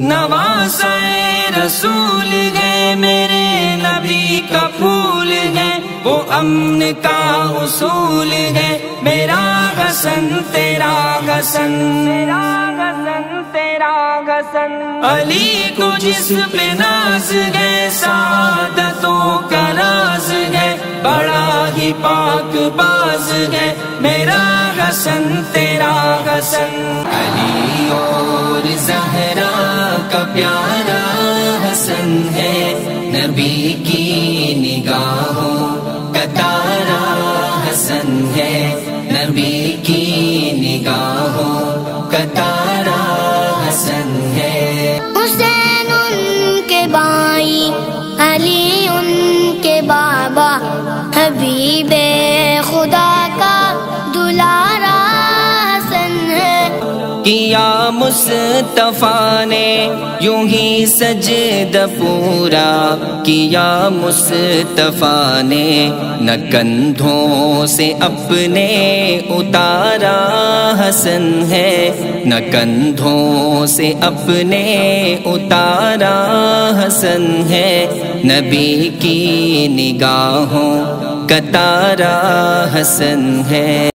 نواسۂ رسول ہے میرے نبی کا پھول ہے، وہ امن کا اصول ہے میرا حسن تیرا حسن، تیرا حسن علی کو جس پہ ناز ہے سعادتوں کا راز ہے، بڑا ہی پاک باز ہے میرا حسن تیرا حسن، علی اور زہرا کا پیارا حسن ہے، نبی کی نگاہوں کا تارا حسن ہے، نبی کی نگاہوں کا تارا حسن ہے۔ حسین ان کے بھائی، علی ان کے بابا، حبیب خدا کا دلارا حسن ہے۔ کیا مصطفیٰ نے یوں ہی سجدہ پورا کیا، مصطفیٰ نے نہ کندھوں سے اپنے اتارا حسن ہے، نہ کندھوں سے اپنے اتارا حسن ہے، نبی کی نگاہوں کا تارا حسن ہے۔